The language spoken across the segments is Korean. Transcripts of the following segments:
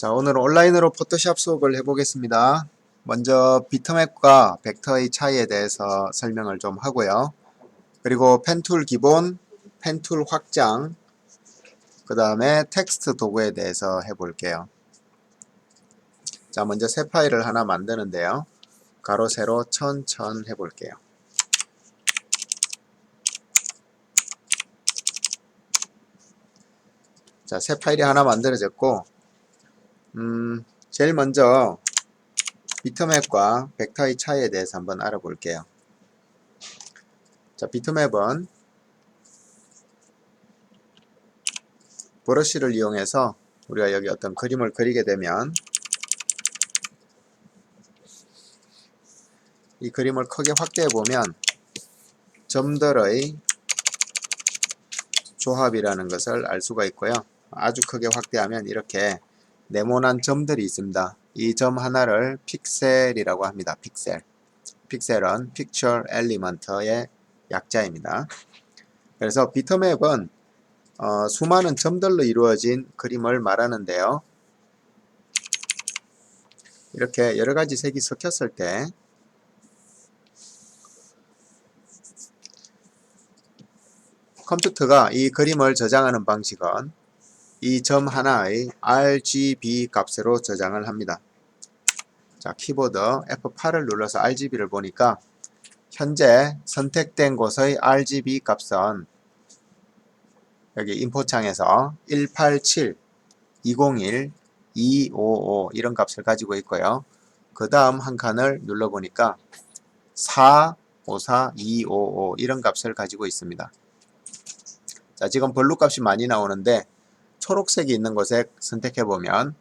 자, 오늘 온라인으로 포토샵 수업을 해보겠습니다. 먼저 비트맵과 벡터의 차이에 대해서 설명을 좀 하고요. 그리고 펜툴 기본, 펜툴 확장, 그 다음에 텍스트 도구에 대해서 해볼게요. 자, 먼저 새 파일을 하나 만드는데요. 가로, 세로, 천 해볼게요. 자, 새 파일이 하나 만들어졌고, 제일 먼저 비트맵과 벡터의 차이에 대해서 한번 알아볼게요. 자, 비트맵은 브러쉬를 이용해서 우리가 여기 어떤 그림을 그리게 되면 이 그림을 크게 확대해 보면 점들의 조합이라는 것을 알 수가 있고요. 아주 크게 확대하면 이렇게 네모난 점들이 있습니다. 이 점 하나를 픽셀이라고 합니다. 픽셀. 픽셀은 Picture Element의 약자입니다. 그래서 비트맵은 수많은 점들로 이루어진 그림을 말하는데요. 이렇게 여러가지 색이 섞였을 때 컴퓨터가 이 그림을 저장하는 방식은 이 점 하나의 RGB 값으로 저장을 합니다. 자, 키보드 F8을 눌러서 RGB를 보니까 현재 선택된 곳의 RGB 값은 여기 인포창에서 187, 201, 255 이런 값을 가지고 있고요. 그 다음 한 칸을 눌러보니까 4, 54, 255 이런 값을 가지고 있습니다. 자, 지금 블루 값이 많이 나오는데 초록색이 있는 곳에 선택해보면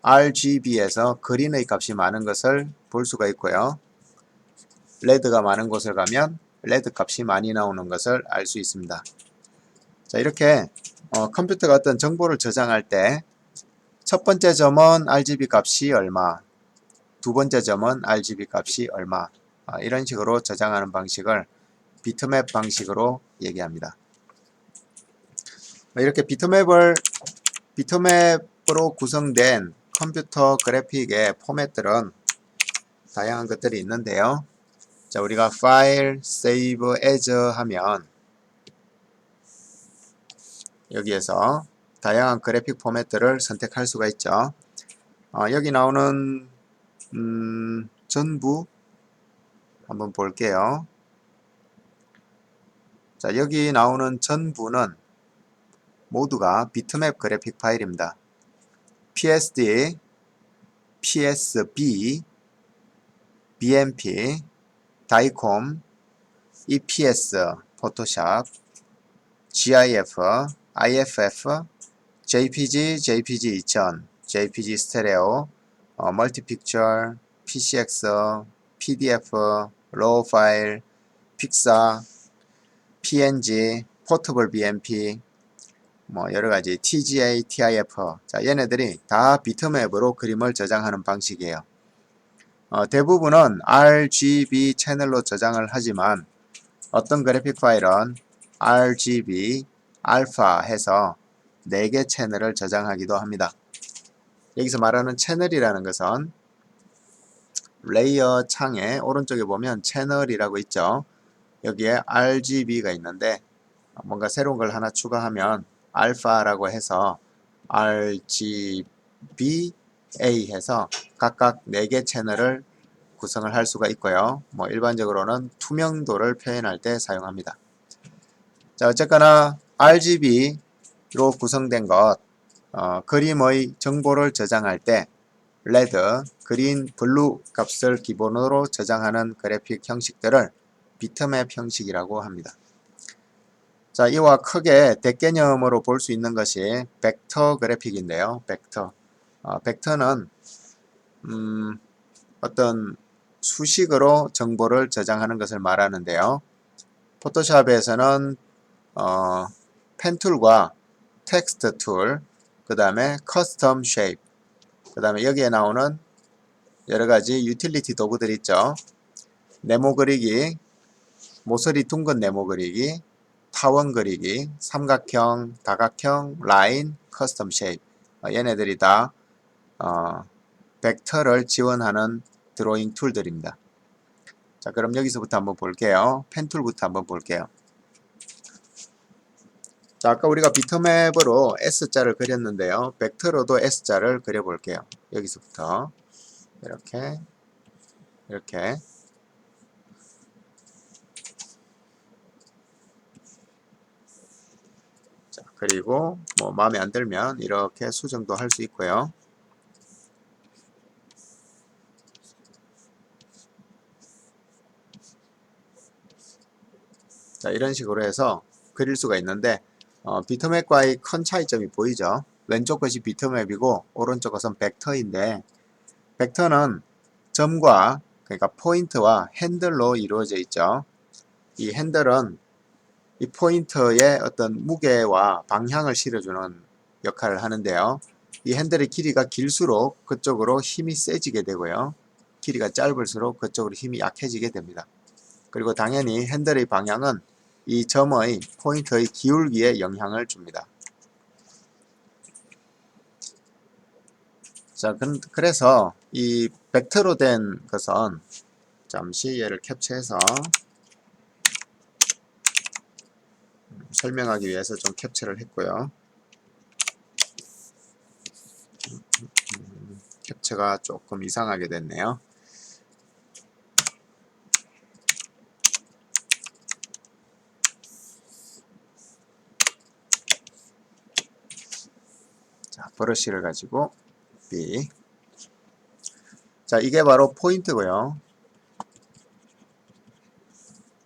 RGB에서 그린의 값이 많은 것을 볼 수가 있고요. 레드가 많은 곳을 가면 레드 값이 많이 나오는 것을 알 수 있습니다. 자, 이렇게 컴퓨터가 어떤 정보를 저장할 때 첫 번째 점은 RGB 값이 얼마, 두 번째 점은 RGB 값이 얼마, 이런 식으로 저장하는 방식을 비트맵 방식으로 얘기합니다. 이렇게 비트맵으로 구성된 컴퓨터 그래픽의 포맷들은 다양한 것들이 있는데요. 자, 우리가 파일, 세이브, 에즈 하면 여기에서 다양한 그래픽 포맷들을 선택할 수가 있죠. 여기 나오는 전부 한번 볼게요. 자, 여기 나오는 전부는 모두가 비트맵 그래픽 파일입니다. PSD, PSB, BMP, 다이콤, EPS, 포토샵, GIF, IFF, JPG, JPG 2000, JPG 스테레오, 멀티픽처, PCX, PDF, 로우 파일, 픽사, PNG, 포터블 BMP, 여러가지 TGA, TIF. 자, 얘네들이 다 비트맵으로 그림을 저장하는 방식이에요. 대부분은 RGB 채널로 저장을 하지만 어떤 그래픽 파일은 RGB, 알파 해서 4개 채널을 저장하기도 합니다. 여기서 말하는 채널이라는 것은 레이어 창에 오른쪽에 보면 채널이라고 있죠. 여기에 RGB가 있는데 뭔가 새로운 걸 하나 추가하면 알파라고 해서 RGBA 해서 각각 4개 채널을 구성을 할 수가 있고요. 일반적으로는 투명도를 표현할 때 사용합니다. 자, 어쨌거나 RGB로 구성된 것, 그림의 정보를 저장할 때 레드, 그린, 블루 값을 기본으로 저장하는 그래픽 형식들을 비트맵 형식이라고 합니다. 자, 이와 크게 대개념으로 볼 수 있는 것이 벡터 그래픽인데요. 벡터는 어떤 수식으로 정보를 저장하는 것을 말하는데요. 포토샵에서는 펜툴과 텍스트 툴, 그 다음에 커스텀 쉐입, 그 다음에 여기에 나오는 여러가지 유틸리티 도구들 있죠. 네모 그리기, 모서리 둥근 네모 그리기, 타원 그리기, 삼각형, 다각형, 라인, 커스텀 쉐입. 얘네들이 다 벡터를 지원하는 드로잉 툴들입니다. 자, 그럼 여기서부터 한번 볼게요. 펜 툴부터 한번 볼게요. 자, 아까 우리가 비트맵으로 S자를 그렸는데요. 벡터로도 S자를 그려볼게요. 여기서부터 이렇게 이렇게. 자, 그리고 뭐 마음에 안 들면 이렇게 수정도 할 수 있고요. 자, 이런 식으로 해서 그릴 수가 있는데 비트맵과의 큰 차이점이 보이죠? 왼쪽 것이 비트맵이고 오른쪽 것은 벡터인데, 벡터는 점과 그러니까 포인트와 핸들로 이루어져 있죠. 이 핸들은 이 포인터에 어떤 무게와 방향을 실어주는 역할을 하는데요. 이 핸들의 길이가 길수록 그쪽으로 힘이 세지게 되고요. 길이가 짧을수록 그쪽으로 힘이 약해지게 됩니다. 그리고 당연히 핸들의 방향은 이 점의 포인터의 기울기에 영향을 줍니다. 자, 그래서 이 벡터로 된 것은 잠시 얘를 캡처해서 설명하기 위해서 좀 캡처를 했고요. 캡처가 조금 이상하게 됐네요. 자, 브러쉬를 가지고 B. 자, 이게 바로 포인트고요.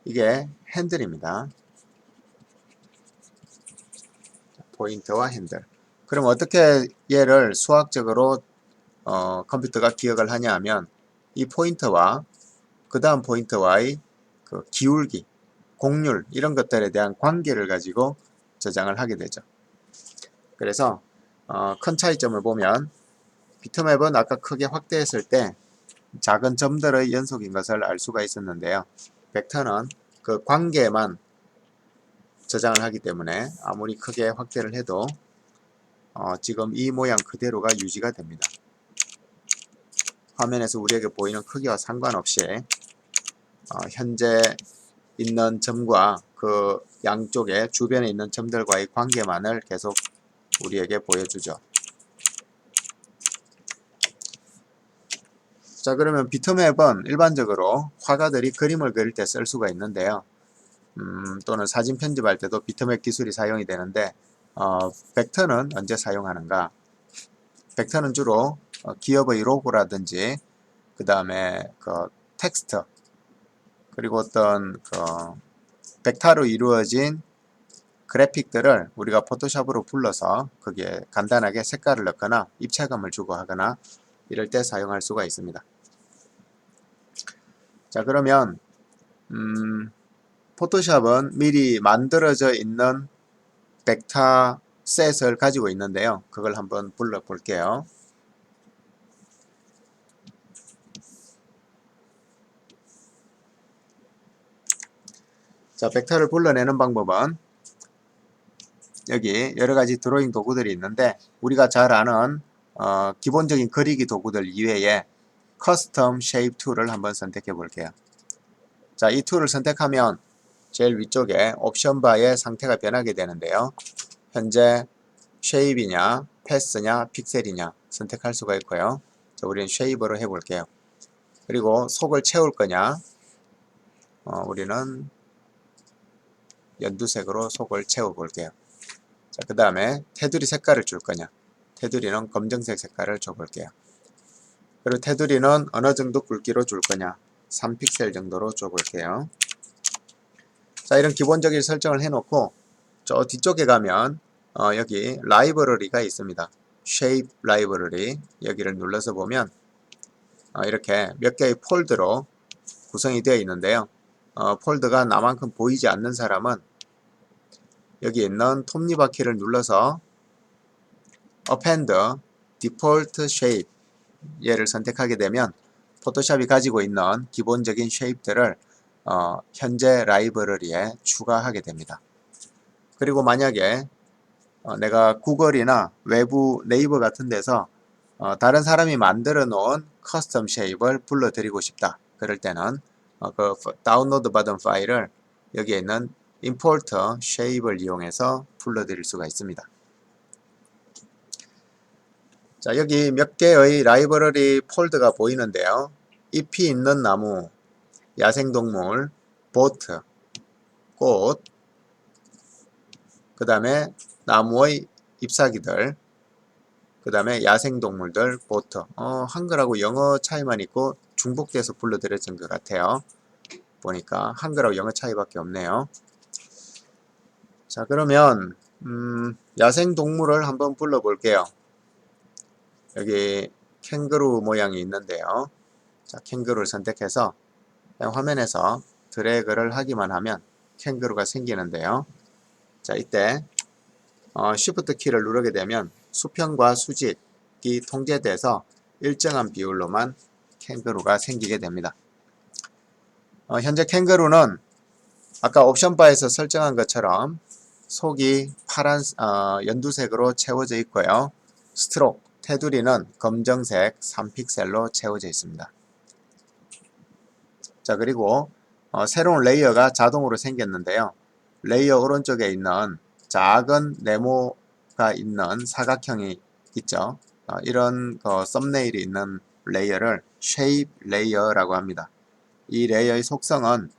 이게 핸들입니다. 포인트와 핸들. 그럼 어떻게 얘를 수학적으로 컴퓨터가 기억을 하냐 하면 이 포인트와 그 다음 포인트와의 그 기울기, 곡률 이런 것들에 대한 관계를 가지고 저장을 하게 되죠. 그래서 큰 차이점을 보면 비트맵은 아까 크게 확대했을 때 작은 점들의 연속인 것을 알 수가 있었는데요. 벡터는 그 관계만 저장을 하기 때문에 아무리 크게 확대를 해도 지금 이 모양 그대로가 유지가 됩니다. 화면에서 우리에게 보이는 크기와 상관없이 현재 있는 점과 그 양쪽에 주변에 있는 점들과의 관계만을 계속 우리에게 보여주죠. 자, 그러면 비트맵은 일반적으로 화가들이 그림을 그릴 때 쓸 수가 있는데요. 또는 사진 편집할 때도 비트맵 기술이 사용이 되는데 벡터는 언제 사용하는가? 벡터는 주로 기업의 로고라든지 그 다음에 그 텍스트 그리고 어떤 그 벡터로 이루어진 그래픽들을 우리가 포토샵으로 불러서 거기에 간단하게 색깔을 넣거나 입체감을 주고 하거나 이럴 때 사용할 수가 있습니다. 자, 그러면 포토샵은 미리 만들어져 있는 벡터 셋을 가지고 있는데요. 그걸 한번 불러 볼게요. 자, 벡터를 불러내는 방법은 여기 여러가지 드로잉 도구들이 있는데 우리가 잘 아는 기본적인 그리기 도구들 이외에 커스텀 쉐입 툴을 한번 선택해 볼게요. 자, 이 툴을 선택하면 제일 위쪽에 옵션 바의 상태가 변하게 되는데요. 현재 쉐입이냐 패스냐 픽셀이냐 선택할 수가 있고요. 자, 우리는 쉐입으로 해볼게요. 그리고 속을 채울 거냐 우리는 연두색으로 속을 채워 볼게요. 자, 그 다음에 테두리 색깔을 줄 거냐 테두리는 검정색 색깔을 줘 볼게요. 그리고 테두리는 어느 정도 굵기로 줄 거냐 3픽셀 정도로 줘 볼게요. 자, 이런 기본적인 설정을 해놓고 저 뒤쪽에 가면 여기 라이브러리가 있습니다. Shape 라이브러리 여기를 눌러서 보면 이렇게 몇 개의 폴드로 구성이 되어 있는데요. 폴드가 나만큼 보이지 않는 사람은 여기 있는 톱니바퀴를 눌러서 Append Default Shape 얘를 선택하게 되면 포토샵이 가지고 있는 기본적인 쉐입들을 현재 라이브러리에 추가하게 됩니다. 그리고 만약에 내가 구글이나 외부 네이버 같은 데서 다른 사람이 만들어 놓은 커스텀 쉐입을 불러들이고 싶다. 그럴 때는 그 다운로드 받은 파일을 여기에 있는 import shape을 이용해서 불러들일 수가 있습니다. 자, 여기 몇 개의 라이브러리 폴더가 보이는데요. 잎이 있는 나무, 야생동물, 보트, 꽃, 그 다음에 나무의 잎사귀들, 그 다음에 야생동물들, 보트. 한글하고 영어 차이만 있고 중복돼서 불러드렸던 것 같아요. 보니까 한글하고 영어 차이밖에 없네요. 자, 그러면 야생동물을 한번 불러볼게요. 여기 캥거루 모양이 있는데요. 자, 캥거루를 선택해서 화면에서 드래그를 하기만 하면 캥거루가 생기는데요. 자, 이때 Shift 키를 누르게 되면 수평과 수직이 통제돼서 일정한 비율로만 캥거루가 생기게 됩니다. 현재 캥거루는 아까 옵션 바에서 설정한 것처럼 속이 파란 연두색으로 채워져 있고요. 스트록, 테두리는 검정색 3픽셀로 채워져 있습니다. 자, 그리고 새로운 레이어가 자동으로 생겼는데요. 레이어 오른쪽에 있는 작은 네모가 있는 사각형이 있죠. 이런 썸네일이 있는 레이어를 쉐입 레이어라고 합니다. 이 레이어의 속성은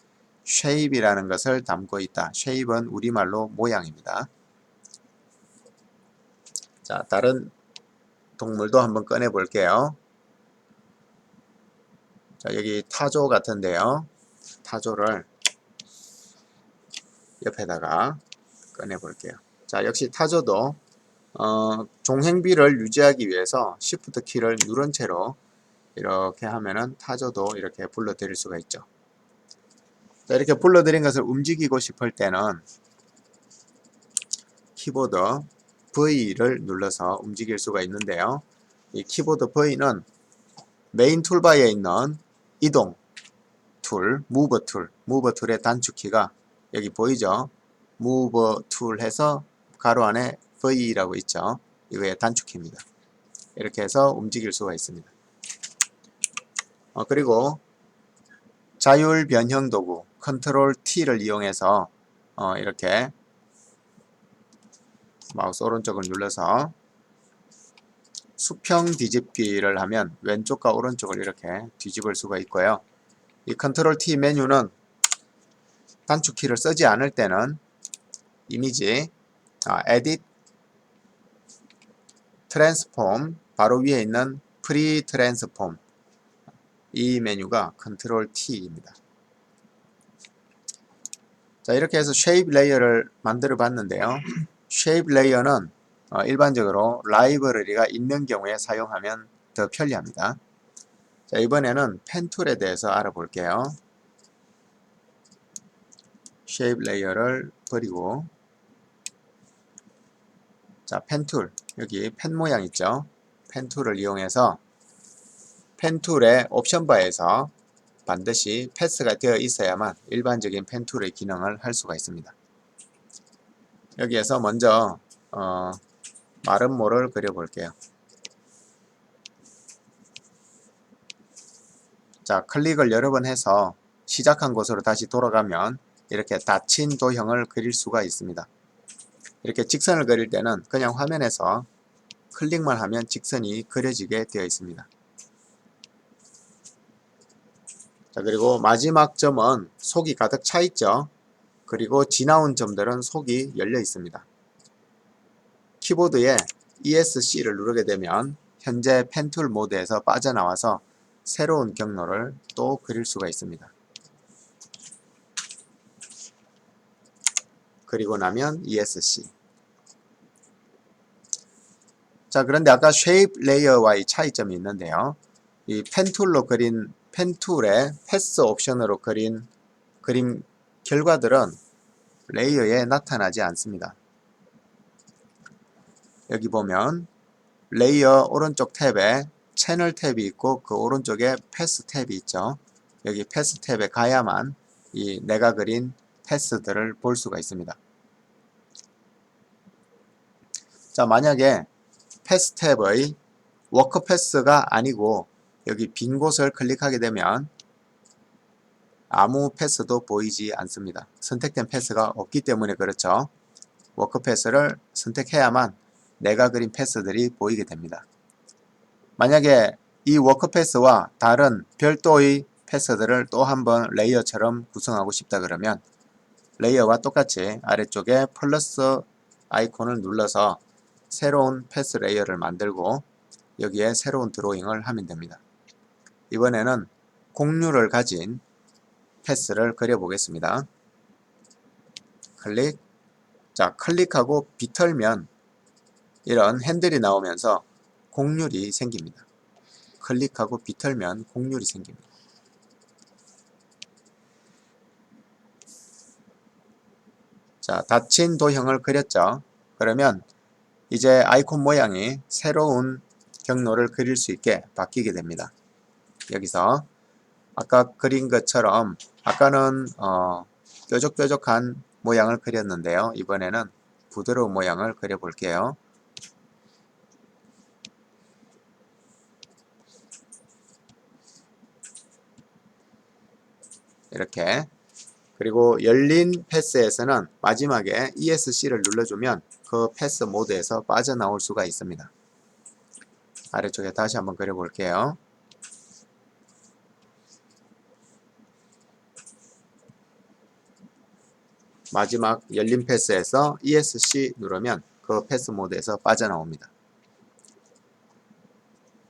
쉐입이라는 것을 담고 있다. 쉐입은 우리말로 모양입니다. 자, 다른 동물도 한번 꺼내 볼게요. 자, 여기 타조 같은데요. 타조를 옆에다가 꺼내 볼게요. 자, 역시 타조도 종행비를 유지하기 위해서 Shift 키를 누른 채로 이렇게 하면은 타조도 이렇게 불러드릴 수가 있죠. 자, 이렇게 불러드린 것을 움직이고 싶을 때는 키보드 V를 눌러서 움직일 수가 있는데요. 이 키보드 V는 메인 툴바에 있는 이동 툴, 무브 툴의 단축키가 여기 보이죠? 무브 툴 해서 가로 안에 V라고 있죠? 이거의 단축키입니다. 이렇게 해서 움직일 수가 있습니다. 그리고 자율 변형 도구 컨트롤 T를 이용해서 이렇게 마우스 오른쪽을 눌러서 수평 뒤집기를 하면 왼쪽과 오른쪽을 이렇게 뒤집을 수가 있고요. 이 컨트롤 T 메뉴는 단축키를 쓰지 않을 때는 이미지, 에딧, 트랜스폼 바로 위에 있는 프리 트랜스폼 이 메뉴가 컨트롤 T입니다. 자, 이렇게 해서 쉐입 레이어를 만들어 봤는데요. 쉐입 레이어는 일반적으로 라이브러리가 있는 경우에 사용하면 더 편리합니다. 자, 이번에는 펜 툴에 대해서 알아볼게요. 쉐입 레이어를 버리고 자, 펜 툴 여기 펜 모양 있죠? 펜 툴을 이용해서 펜 툴의 옵션 바에서 반드시 패스가 되어 있어야만 일반적인 펜 툴의 기능을 할 수가 있습니다. 여기에서 먼저 마른 모를 그려볼게요. 자, 클릭을 여러 번 해서 시작한 곳으로 다시 돌아가면 이렇게 닫힌 도형을 그릴 수가 있습니다. 이렇게 직선을 그릴 때는 그냥 화면에서 클릭만 하면 직선이 그려지게 되어 있습니다. 자, 그리고 마지막 점은 속이 가득 차 있죠. 그리고 지나온 점들은 속이 열려 있습니다. 키보드에 ESC를 누르게 되면 현재 펜툴 모드에서 빠져나와서 새로운 경로를 또 그릴 수가 있습니다. 그리고 나면 ESC. 자, 그런데 아까 쉐입 레이어와의 차이점이 있는데요. 이 펜툴로 그린 펜툴의 패스 옵션으로 그린 그림 결과들은 레이어에 나타나지 않습니다. 여기 보면 레이어 오른쪽 탭에 채널 탭이 있고 그 오른쪽에 패스 탭이 있죠. 여기 패스 탭에 가야만 이 내가 그린 패스들을 볼 수가 있습니다. 자, 만약에 패스 탭의 워커 패스가 아니고 여기 빈 곳을 클릭하게 되면 아무 패스도 보이지 않습니다. 선택된 패스가 없기 때문에 그렇죠. 워커 패스를 선택해야만 내가 그린 패스들이 보이게 됩니다. 만약에 이 워커 패스와 다른 별도의 패스들을 또 한번 레이어처럼 구성하고 싶다 그러면 레이어와 똑같이 아래쪽에 플러스 아이콘을 눌러서 새로운 패스 레이어를 만들고 여기에 새로운 드로잉을 하면 됩니다. 이번에는 공률을 가진 패스를 그려보겠습니다. 클릭. 자, 클릭하고 비틀면 이런 핸들이 나오면서 곡률이 생깁니다. 클릭하고 비틀면 곡률이 생깁니다. 자, 닫힌 도형을 그렸죠. 그러면 이제 아이콘 모양이 새로운 경로를 그릴 수 있게 바뀌게 됩니다. 여기서 아까 그린 것처럼 아까는 뾰족뾰족한 모양을 그렸는데요. 이번에는 부드러운 모양을 그려 볼게요. 이렇게. 그리고 열린 패스에서는 마지막에 ESC를 눌러주면 그 패스 모드에서 빠져나올 수가 있습니다. 아래쪽에 다시 한번 그려볼게요. 마지막 열린 패스에서 ESC 누르면 그 패스 모드에서 빠져나옵니다.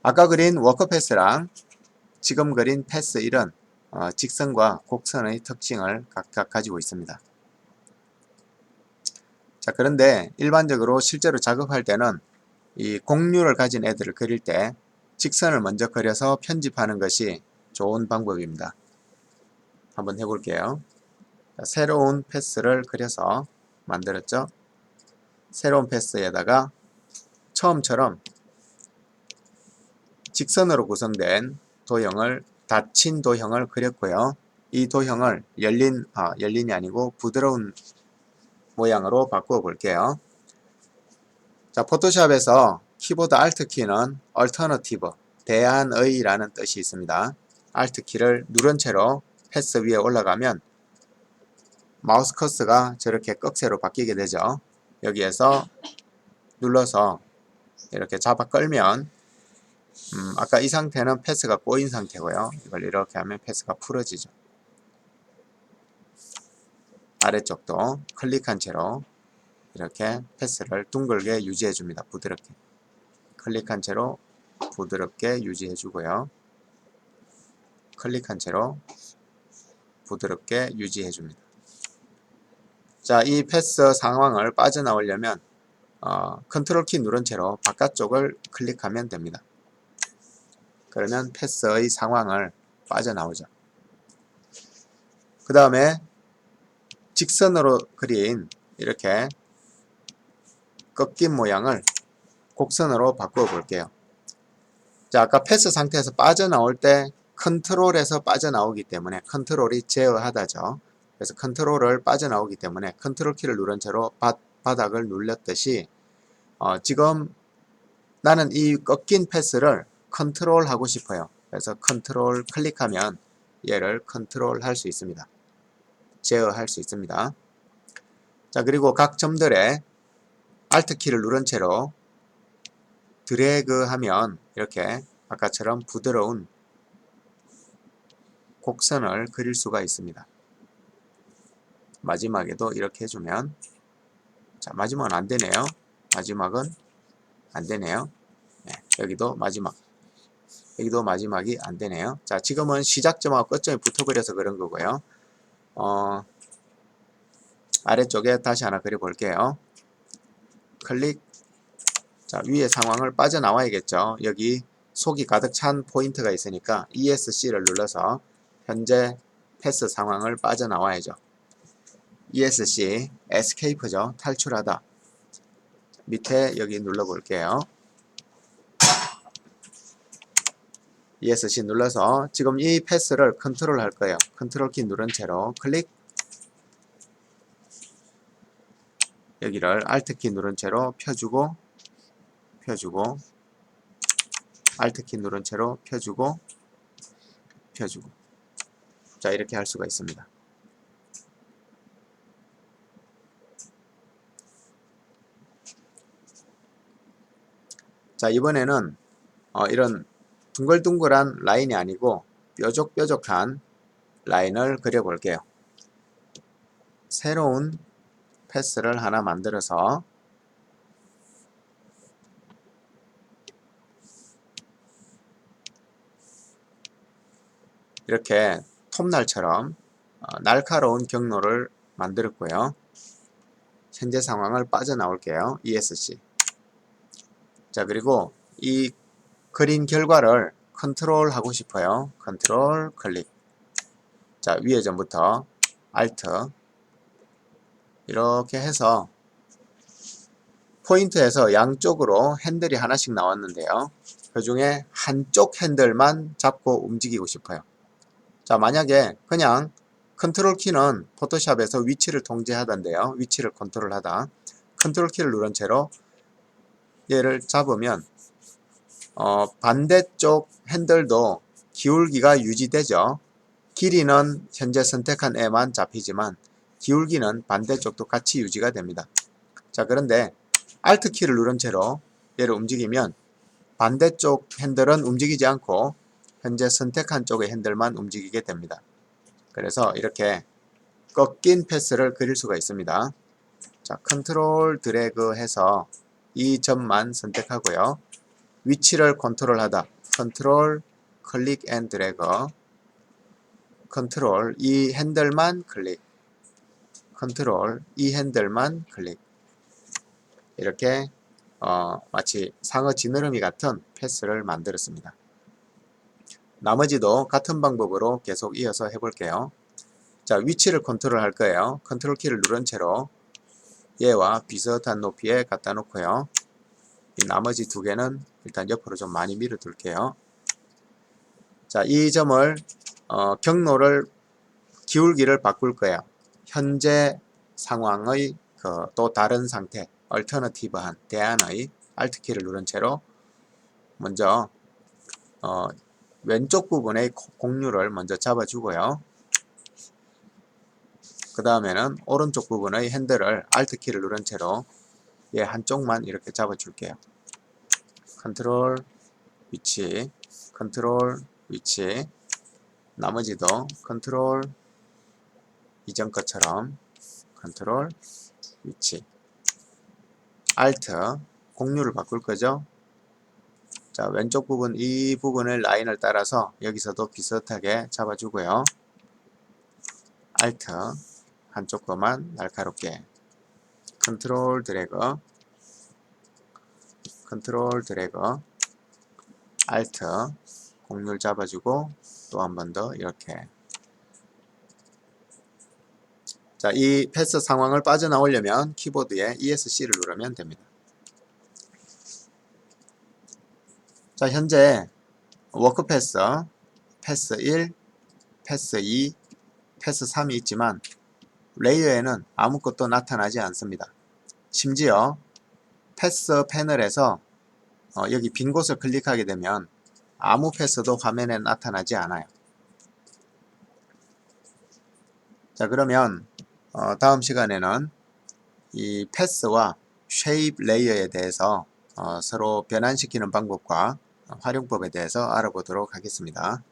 아까 그린 워커 패스랑 지금 그린 패스 1은 직선과 곡선의 특징을 각각 가지고 있습니다. 자, 그런데 일반적으로 실제로 작업할 때는 이 곡률을 가진 애들을 그릴 때 직선을 먼저 그려서 편집하는 것이 좋은 방법입니다. 한번 해볼게요. 자, 새로운 패스를 그려서 만들었죠. 새로운 패스에다가 처음처럼 직선으로 구성된 도형을 닫힌 도형을 그렸고요. 이 도형을 열린이 아니고 부드러운 모양으로 바꾸어 볼게요. 자, 포토샵에서 키보드 Alt 키는 Alternative, 대안의 라는 뜻이 있습니다. Alt 키를 누른 채로 패스 위에 올라가면 마우스 커서가 저렇게 꺽쇠로 바뀌게 되죠. 여기에서 눌러서 이렇게 잡아 끌면 아까 이 상태는 패스가 꼬인 상태고요. 이걸 이렇게 하면 패스가 풀어지죠. 아래쪽도 클릭한 채로 이렇게 패스를 둥글게 유지해 줍니다. 부드럽게. 클릭한 채로 부드럽게 유지해 주고요. 클릭한 채로 부드럽게 유지해 줍니다. 자, 이 패스 상황을 빠져나오려면 컨트롤 키 누른 채로 바깥쪽을 클릭하면 됩니다. 그러면 패스의 상황을 빠져나오죠. 그 다음에 직선으로 그린 이렇게 꺾인 모양을 곡선으로 바꾸어 볼게요. 자, 아까 패스 상태에서 빠져나올 때 컨트롤에서 빠져나오기 때문에 컨트롤이 제어하다죠. 그래서 컨트롤을 빠져나오기 때문에 컨트롤 키를 누른 채로 바닥을 눌렀듯이 지금 나는 이 꺾인 패스를 컨트롤 하고 싶어요. 그래서 컨트롤 클릭하면 얘를 컨트롤 할 수 있습니다. 제어할 수 있습니다. 자, 그리고 각 점들에 Alt 키를 누른 채로 드래그 하면 이렇게 아까처럼 부드러운 곡선을 그릴 수가 있습니다. 마지막에도 이렇게 해주면, 자, 마지막은 안 되네요. 마지막은 안 되네요. 네, 여기도 마지막이 안 되네요. 자, 지금은 시작점하고 끝점이 붙어버려서 그런 거고요. 아래쪽에 다시 하나 그려볼게요. 클릭. 자, 위의 상황을 빠져나와야겠죠. 여기 속이 가득 찬 포인트가 있으니까 ESC를 눌러서 현재 패스 상황을 빠져나와야죠. ESC, Escape죠. 탈출하다. 밑에 여기 눌러볼게요. ESC 눌러서 지금 이 패스를 컨트롤 할 거예요. 컨트롤 키 누른 채로 클릭. 여기를 Alt 키 누른 채로 펴주고 Alt키 누른 채로 펴주고 펴주고. 자, 이렇게 할 수가 있습니다. 자, 이번에는 이런 둥글둥글한 라인이 아니고 뾰족뾰족한 라인을 그려볼게요. 새로운 패스를 하나 만들어서 이렇게 톱날처럼 날카로운 경로를 만들었고요. 현재 상황을 빠져나올게요. ESC. 자, 그리고 이 그린 결과를 컨트롤 하고 싶어요. 컨트롤 클릭. 자, 위에 전부터 Alt 이렇게 해서 포인트에서 양쪽으로 핸들이 하나씩 나왔는데요. 그 중에 한쪽 핸들만 잡고 움직이고 싶어요. 자, 만약에 그냥 컨트롤 키는 포토샵에서 위치를 통제하던데요. 위치를 컨트롤하다. 컨트롤 키를 누른 채로 얘를 잡으면 반대쪽 핸들도 기울기가 유지되죠. 길이는 현재 선택한 애만 잡히지만 기울기는 반대쪽도 같이 유지가 됩니다. 자, 그런데 Alt 키를 누른 채로 얘를 움직이면 반대쪽 핸들은 움직이지 않고 현재 선택한 쪽의 핸들만 움직이게 됩니다. 그래서 이렇게 꺾인 패스를 그릴 수가 있습니다. 자, 컨트롤 드래그 해서 이 점만 선택하고요. 위치를 컨트롤하다. 컨트롤 클릭 앤 드래그. 컨트롤 이 핸들만 클릭. 컨트롤 이 핸들만 클릭. 이렇게 마치 상어 지느러미 같은 패스를 만들었습니다. 나머지도 같은 방법으로 계속 이어서 해볼게요. 자, 위치를 컨트롤 할 거예요. 컨트롤 키를 누른 채로 얘와 비슷한 높이에 갖다 놓고요. 이 나머지 두 개는 일단 옆으로 좀 많이 밀어 둘게요. 자, 이 점을 경로를 기울기를 바꿀 거예요. 현재 상황의 또 다른 상태, 얼터너티브한 대안의 Alt 키를 누른 채로 먼저 왼쪽 부분의 공류를 먼저 잡아주고요. 그 다음에는 오른쪽 부분의 핸들을 Alt 키를 누른 채로 얘 한쪽만 이렇게 잡아줄게요. 컨트롤 위치, 컨트롤 위치, 나머지도 컨트롤 이전 것처럼 컨트롤 위치, Alt 공류를 바꿀 거죠. 자, 왼쪽 부분 이 부분을 라인을 따라서 여기서도 비슷하게 잡아주고요. Alt 한쪽 거만 날카롭게 컨트롤 드래그, 컨트롤 드래그, Alt 공률 잡아주고 또 한 번 더 이렇게. 자, 이 패스 상황을 빠져나오려면 키보드에 ESC를 누르면 됩니다. 자, 현재 워크 패스, 패스 1, 패스 2, 패스 3이 있지만 레이어에는 아무것도 나타나지 않습니다. 심지어 패스 패널에서 여기 빈 곳을 클릭하게 되면 아무 패스도 화면에 나타나지 않아요. 자, 그러면 다음 시간에는 이 패스와 쉐입 레이어에 대해서 서로 변환시키는 방법과 활용법에 대해서 알아보도록 하겠습니다.